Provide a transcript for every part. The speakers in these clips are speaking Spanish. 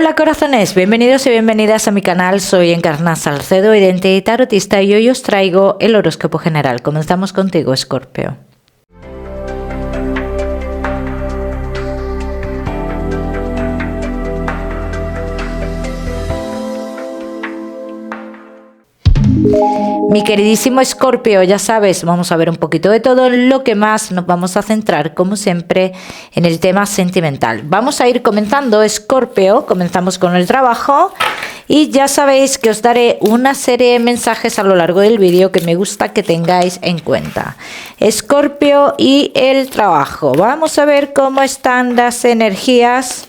Hola corazones, bienvenidos y bienvenidas a mi canal. Soy Encarna Salcedo, vidente y tarotista, y hoy os traigo el horóscopo general. Comenzamos contigo, Escorpio. Mi queridísimo Escorpio, ya sabes, vamos a ver un poquito de todo. Lo que más nos vamos a centrar, como siempre, en el tema sentimental. Vamos a ir comenzando, Escorpio. Comenzamos con el trabajo y ya sabéis que os daré una serie de mensajes a lo largo del vídeo que me gusta que tengáis en cuenta. Escorpio y el trabajo. Vamos a ver cómo están las energías,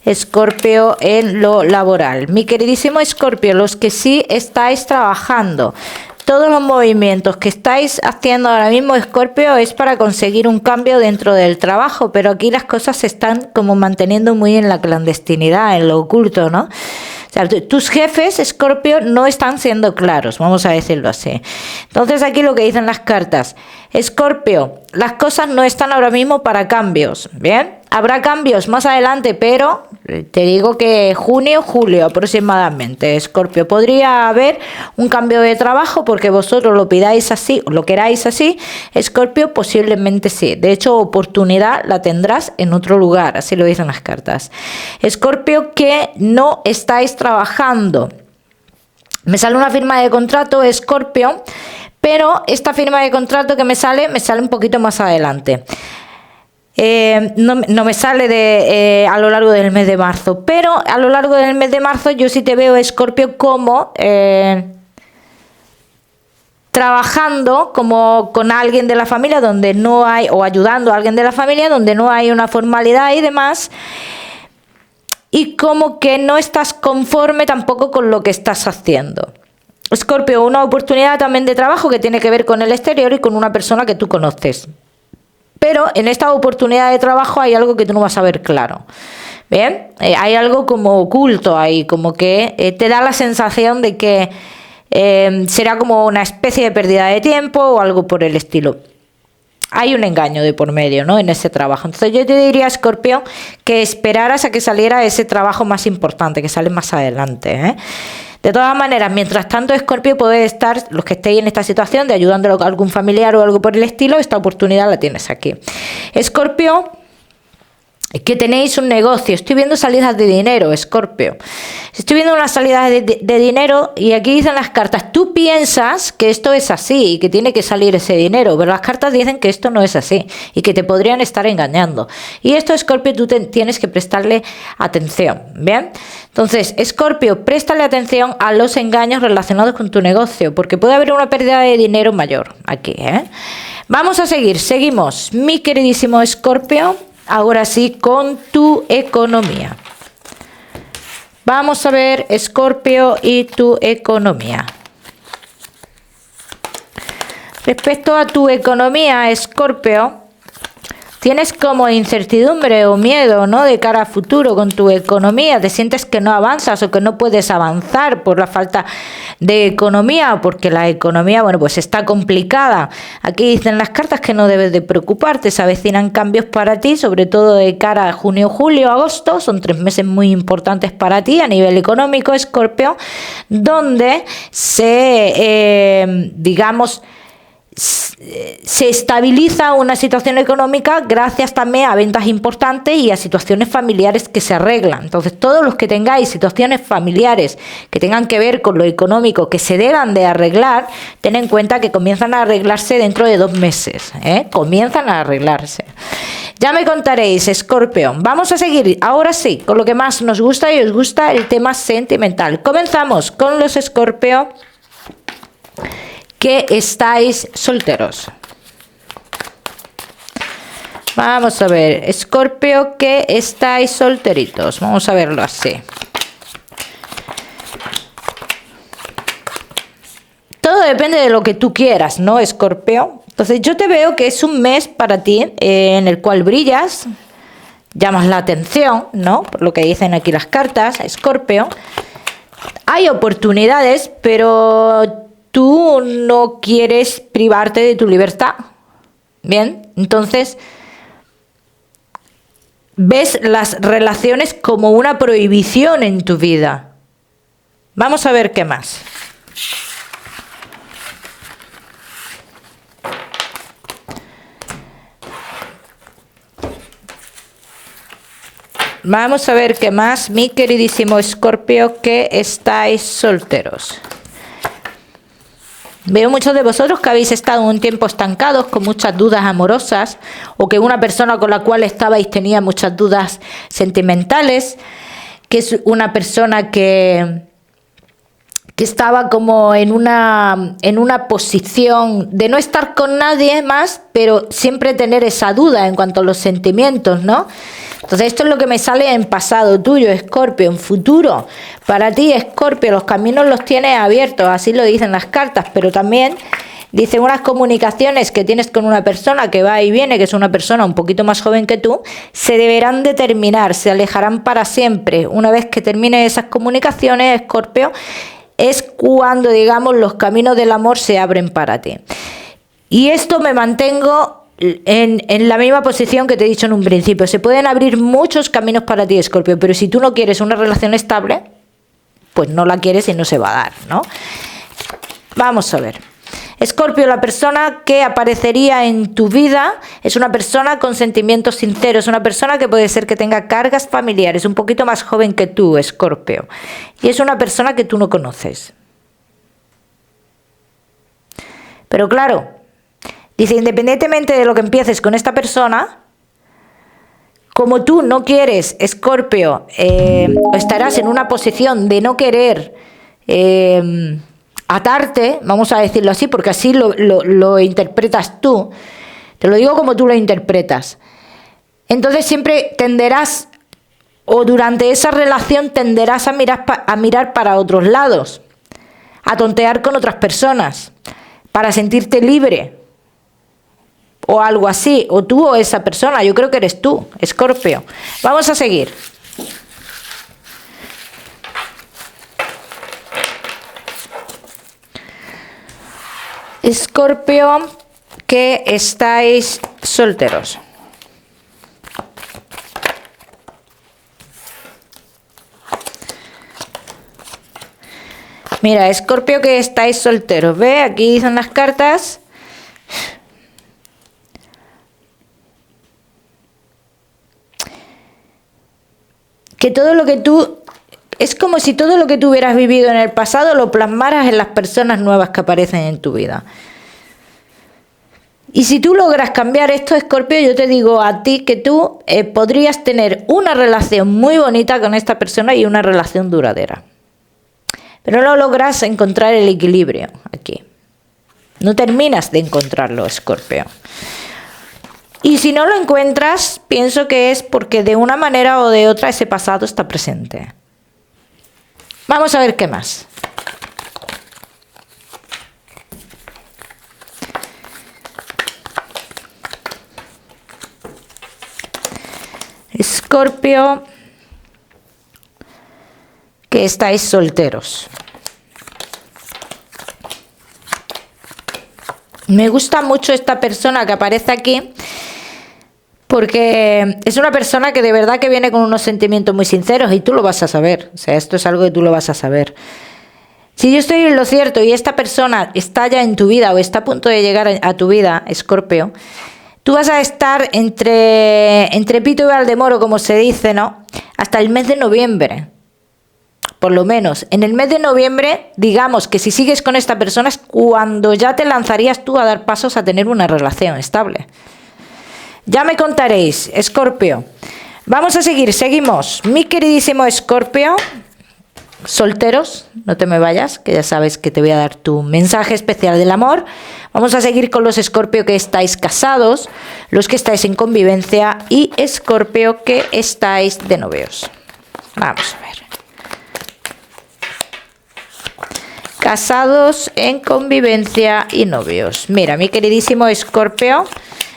Escorpio, en lo laboral. Mi queridísimo Escorpio, los que sí estáis trabajando, todos los movimientos que estáis haciendo ahora mismo, Escorpio, es para conseguir un cambio dentro del trabajo, pero aquí las cosas se están como manteniendo muy en la clandestinidad, en lo oculto, ¿no? O sea, tus jefes, Escorpio, no están siendo claros, vamos a decirlo así. Entonces aquí lo que dicen las cartas: Escorpio, las cosas no están ahora mismo para cambios, ¿bien? Habrá cambios más adelante, pero te digo que junio, julio aproximadamente, Escorpio, podría haber un cambio de trabajo porque vosotros lo pidáis así, o lo queráis así, Escorpio, posiblemente sí. De hecho, oportunidad la tendrás en otro lugar, así lo dicen las cartas. Escorpio, que no estáis trabajando. Me sale una firma de contrato, Escorpio, pero esta firma de contrato que me sale un poquito más adelante. No me sale a lo largo del mes de marzo, pero a lo largo del mes de marzo yo sí te veo, Escorpio, como trabajando como con alguien de la familia donde no hay, o ayudando a alguien de la familia donde no hay una formalidad y demás, y como que no estás conforme tampoco con lo que estás haciendo. Escorpio, una oportunidad también de trabajo que tiene que ver con el exterior y con una persona que tú conoces. Pero en esta oportunidad de trabajo hay algo que tú no vas a ver claro. ¿Bien? Hay algo como oculto ahí, como que te da la sensación de que será como una especie de pérdida de tiempo o algo por el estilo. Hay un engaño de por medio, ¿no?, en ese trabajo. Entonces yo te diría, Escorpio, que esperaras a que saliera ese trabajo más importante, que sale más adelante, ¿eh? De todas maneras, mientras tanto, Escorpio, puede estar, los que estéis en esta situación de ayudándolo a algún familiar o algo por el estilo, esta oportunidad la tienes aquí. Escorpio, que tenéis un negocio. Estoy viendo salidas de dinero, Escorpio. Estoy viendo unas salidas de dinero, y aquí dicen las cartas: tú piensas que esto es así y que tiene que salir ese dinero, pero las cartas dicen que esto no es así y que te podrían estar engañando. Y esto, Escorpio, tú tienes que prestarle atención, ¿bien? Entonces, Escorpio, préstale atención a los engaños relacionados con tu negocio, porque puede haber una pérdida de dinero mayor aquí, ¿eh? Vamos a seguimos, mi queridísimo Escorpio. Ahora sí, con tu economía. Vamos a ver, Escorpio, y tu economía. Respecto a tu economía, Escorpio, tienes como incertidumbre o miedo, ¿no?, de cara a futuro con tu economía. Te sientes que no avanzas o que no puedes avanzar por la falta de economía, porque la economía, bueno, pues está complicada. Aquí dicen las cartas que no debes de preocuparte, se avecinan cambios para ti, sobre todo de cara a junio, julio, agosto. Son 3 meses muy importantes para ti a nivel económico, Escorpio, donde se estabiliza una situación económica gracias también a ventas importantes y a situaciones familiares que se arreglan. Entonces, todos los que tengáis situaciones familiares que tengan que ver con lo económico, que se deban de arreglar, ten en cuenta que comienzan a arreglarse dentro de 2 meses, ¿eh? Comienzan a arreglarse. Ya me contaréis, Escorpio. Vamos a seguir, ahora sí, con lo que más nos gusta y os gusta, el tema sentimental. Comenzamos con los Escorpio que estáis solteros. Vamos a ver, Escorpio, que estáis solteritos. Vamos a verlo así. Todo depende de lo que tú quieras, ¿no, Escorpio? Entonces yo te veo que es un mes para ti en el cual brillas, llamas la atención, ¿no?, por lo que dicen aquí las cartas, Escorpio. Hay oportunidades, pero tú no quieres privarte de tu libertad. Bien, entonces ves las relaciones como una prohibición en tu vida. Vamos a ver qué más. Vamos a ver qué más, mi queridísimo Escorpio, que estáis solteros. Veo muchos de vosotros que habéis estado un tiempo estancados con muchas dudas amorosas, o que una persona con la cual estabais tenía muchas dudas sentimentales, que es una persona que estaba como en una posición de no estar con nadie más, pero siempre tener esa duda en cuanto a los sentimientos, ¿no? Entonces esto es lo que me sale en pasado tuyo, Escorpio. En futuro, para ti, Escorpio, los caminos los tienes abiertos, así lo dicen las cartas, pero también dicen unas comunicaciones que tienes con una persona que va y viene, que es una persona un poquito más joven que tú, se deberán de terminar, se alejarán para siempre. Una vez que terminen esas comunicaciones, Escorpio, es cuando, digamos, los caminos del amor se abren para ti. Y esto me mantengo en la misma posición que te he dicho en un principio. Se pueden abrir muchos caminos para ti, Escorpio, pero si tú no quieres una relación estable, pues no la quieres y no se va a dar, ¿no? Vamos a ver. Escorpio, la persona que aparecería en tu vida es una persona con sentimientos sinceros, una persona que puede ser que tenga cargas familiares, un poquito más joven que tú, Escorpio. Y es una persona que tú no conoces. Pero claro, dice, independientemente de lo que empieces con esta persona, como tú no quieres, Escorpio, estarás en una posición de no querer atarte, vamos a decirlo así, porque así lo interpretas tú. Te lo digo como tú lo interpretas. Entonces siempre tenderás, o durante esa relación tenderás a mirar para otros lados, a tontear con otras personas, para sentirte libre, o algo así, o tú o esa persona. Yo creo que eres tú, Escorpio. Vamos a seguir. Escorpio, que estáis solteros. Mira, Escorpio, que estáis solteros. ¿Ve? Aquí dicen las cartas. Que todo lo que tú... Es como si todo lo que tú hubieras vivido en el pasado lo plasmaras en las personas nuevas que aparecen en tu vida. Y si tú logras cambiar esto, Escorpio, yo te digo a ti que tú podrías tener una relación muy bonita con esta persona y una relación duradera. Pero no logras encontrar el equilibrio aquí. No terminas de encontrarlo, Escorpio. Y si no lo encuentras, pienso que es porque de una manera o de otra ese pasado está presente. Vamos a ver qué más. Escorpio, que estáis solteros. Me gusta mucho esta persona que aparece aquí, porque es una persona que de verdad que viene con unos sentimientos muy sinceros y tú lo vas a saber. O sea, esto es algo que tú lo vas a saber. Si yo estoy en lo cierto y esta persona está ya en tu vida o está a punto de llegar a tu vida, Escorpio, tú vas a estar entre Pito y Valdemoro, como se dice, ¿no? Hasta el mes de noviembre. Por lo menos. En el mes de noviembre, digamos que si sigues con esta persona es cuando ya te lanzarías tú a dar pasos a tener una relación estable. Ya me contaréis, Escorpio. Vamos a seguir, seguimos. Mi queridísimo Escorpio, solteros, no te me vayas, que ya sabes que te voy a dar tu mensaje especial del amor. Vamos a seguir con los Escorpio que estáis casados, los que estáis en convivencia y Escorpio que estáis de novios. Vamos a ver. Casados, en convivencia y novios. Mira, mi queridísimo Escorpio,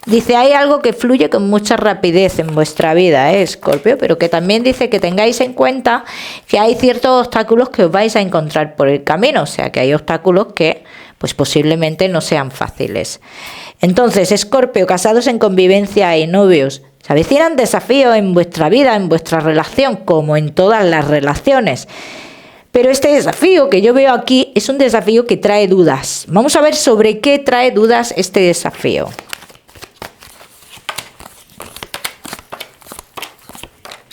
dice, hay algo que fluye con mucha rapidez en vuestra vida, Escorpio, pero que también dice que tengáis en cuenta que hay ciertos obstáculos que os vais a encontrar por el camino, o sea, que hay obstáculos que pues posiblemente no sean fáciles. Entonces, Escorpio, casados en convivencia y novios, Se avecinan desafíos en vuestra vida, en vuestra relación, como en todas las relaciones. Pero este desafío que yo veo aquí es un desafío que trae dudas. Vamos a ver sobre qué trae dudas este desafío.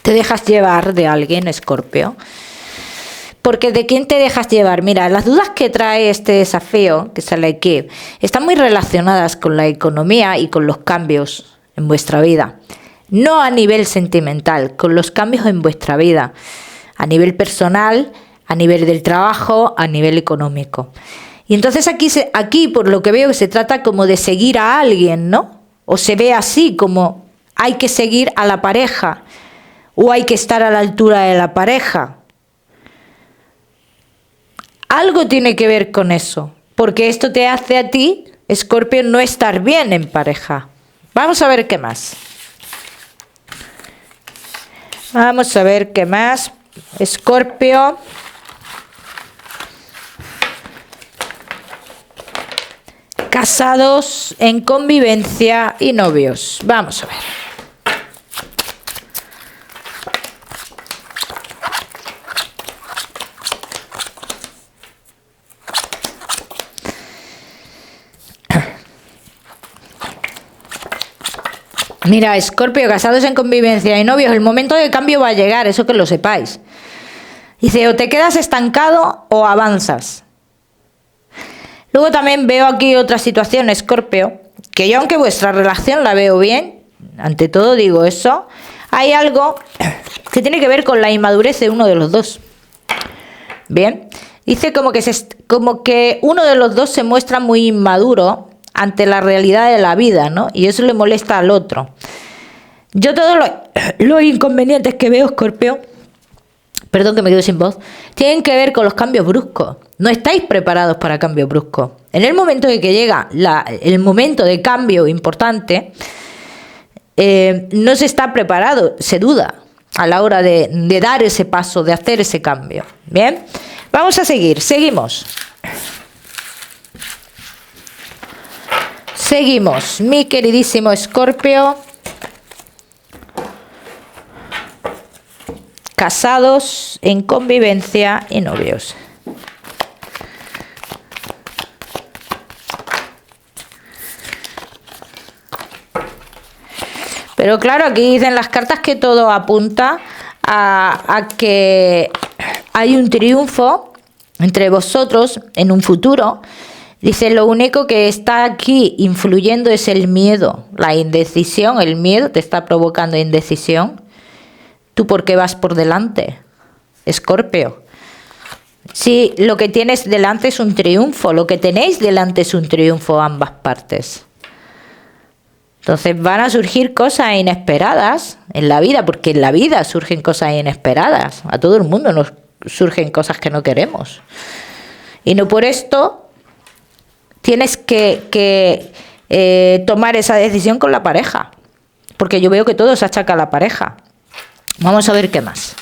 ¿Te dejas llevar de alguien, Escorpio? Porque ¿de quién te dejas llevar? Mira, las dudas que trae este desafío, que sale aquí, están muy relacionadas con la economía y con los cambios en vuestra vida. No a nivel sentimental, con los cambios en vuestra vida. A nivel personal, a nivel del trabajo, a nivel económico. Y entonces aquí por lo que veo, se trata como de seguir a alguien, ¿no? O se ve así, como hay que seguir a la pareja, o hay que estar a la altura de la pareja. Algo tiene que ver con eso, porque esto te hace a ti, Escorpio, no estar bien en pareja. Vamos a ver qué más. Vamos a ver qué más, Escorpio. Casados, en convivencia y novios. Vamos a ver. Mira, Escorpio, casados en convivencia y novios, el momento de cambio va a llegar, eso que lo sepáis. Dice, o te quedas estancado o avanzas. Luego también veo aquí otra situación, Escorpio, que yo aunque vuestra relación la veo bien, ante todo digo eso, hay algo que tiene que ver con la inmadurez de uno de los dos. Bien, dice como que uno de los dos se muestra muy inmaduro ante la realidad de la vida, ¿no? Y eso le molesta al otro. Yo todos los inconvenientes que veo, Escorpio, perdón que me quedo sin voz, tienen que ver con los cambios bruscos. No estáis preparados para cambios bruscos. En el momento de que llega el momento de cambio importante, no se está preparado, se duda a la hora de dar ese paso, de hacer ese cambio. Bien, vamos a seguir, seguimos. Seguimos, mi queridísimo Escorpio. Casados, en convivencia y novios. Pero claro, aquí dicen las cartas que todo apunta a que hay un triunfo entre vosotros en un futuro. Dice, lo único que está aquí influyendo es el miedo, la indecisión. El miedo te está provocando indecisión. ¿Tú por qué vas por delante, Escorpio? Sí, lo que tienes delante es un triunfo, lo que tenéis delante es un triunfo ambas partes. Entonces van a surgir cosas inesperadas en la vida, porque en la vida surgen cosas inesperadas. A todo el mundo nos surgen cosas que no queremos. Y no por esto tienes que tomar esa decisión con la pareja, porque yo veo que todo se achaca a la pareja. Vamos a ver qué más.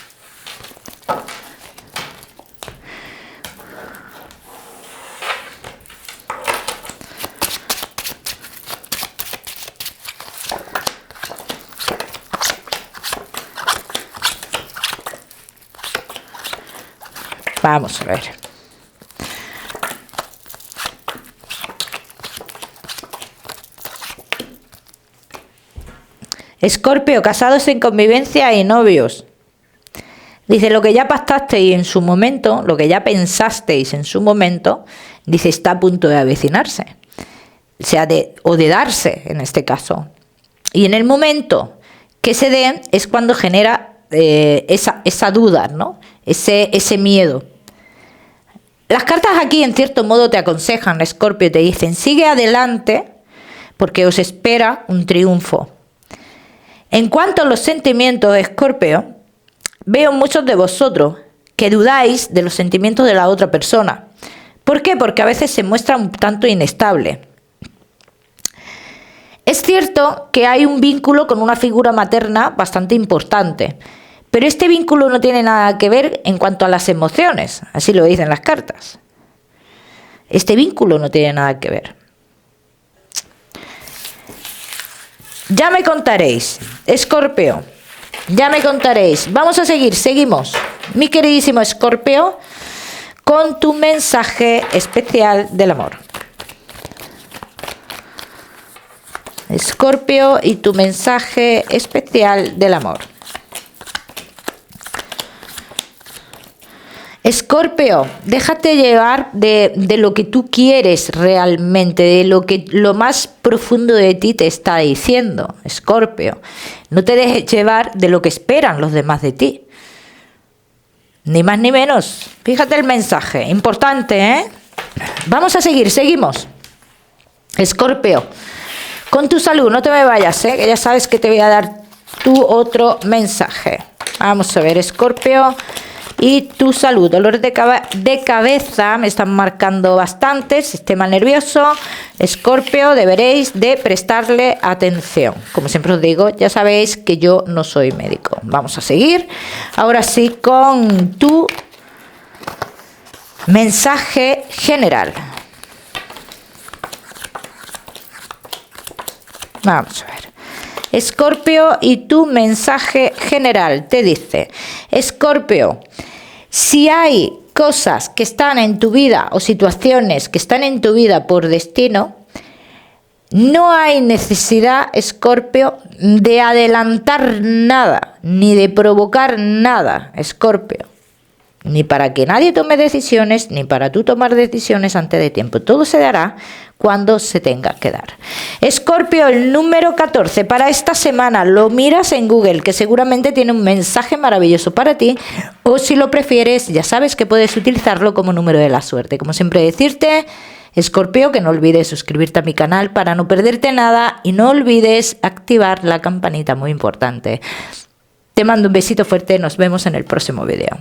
Vamos a ver. Escorpio, casados en convivencia y novios. Dice, lo que ya pactasteis en su momento, lo que ya pensasteis en su momento, dice, está a punto de avecinarse. O sea, de darse, en este caso. Y en el momento que se den es cuando genera esa duda, ¿no? Ese miedo. Las cartas aquí, en cierto modo, te aconsejan, Escorpio, te dicen, sigue adelante porque os espera un triunfo. En cuanto a los sentimientos, Escorpio, veo muchos de vosotros que dudáis de los sentimientos de la otra persona. ¿Por qué? Porque a veces se muestra un tanto inestable. Es cierto que hay un vínculo con una figura materna bastante importante, pero este vínculo no tiene nada que ver en cuanto a las emociones, así lo dicen las cartas. Este vínculo no tiene nada que ver. Ya me contaréis, Escorpio, ya me contaréis. Vamos a seguir, seguimos. Mi queridísimo Escorpio, con tu mensaje especial del amor. Escorpio y tu mensaje especial del amor. Escorpio, déjate llevar de lo que tú quieres realmente, de lo que lo más profundo de ti te está diciendo, Escorpio. No te dejes llevar de lo que esperan los demás de ti. Ni más ni menos. Fíjate el mensaje, importante, ¿eh? Vamos a seguir, seguimos. Escorpio, con tu salud, no te me vayas, ¿eh? Que ya sabes que te voy a dar tu otro mensaje. Vamos a ver, Escorpio. Y tu salud, dolores de cabeza, me están marcando bastante, sistema nervioso. Escorpio, deberéis de prestarle atención. Como siempre os digo, ya sabéis que yo no soy médico. Vamos a seguir. Ahora sí con tu mensaje general. Vamos a ver. Escorpio y tu mensaje general te dice, Escorpio, si hay cosas que están en tu vida o situaciones que están en tu vida por destino, no hay necesidad, Escorpio, de adelantar nada, ni de provocar nada, Escorpio. Ni para que nadie tome decisiones, ni para tú tomar decisiones antes de tiempo. Todo se dará cuando se tenga que dar. Escorpio, el número 14 para esta semana. Lo miras en Google, que seguramente tiene un mensaje maravilloso para ti. O si lo prefieres, ya sabes que puedes utilizarlo como número de la suerte. Como siempre decirte, Escorpio, que no olvides suscribirte a mi canal para no perderte nada. Y no olvides activar la campanita, muy importante. Te mando un besito fuerte. Nos vemos en el próximo video.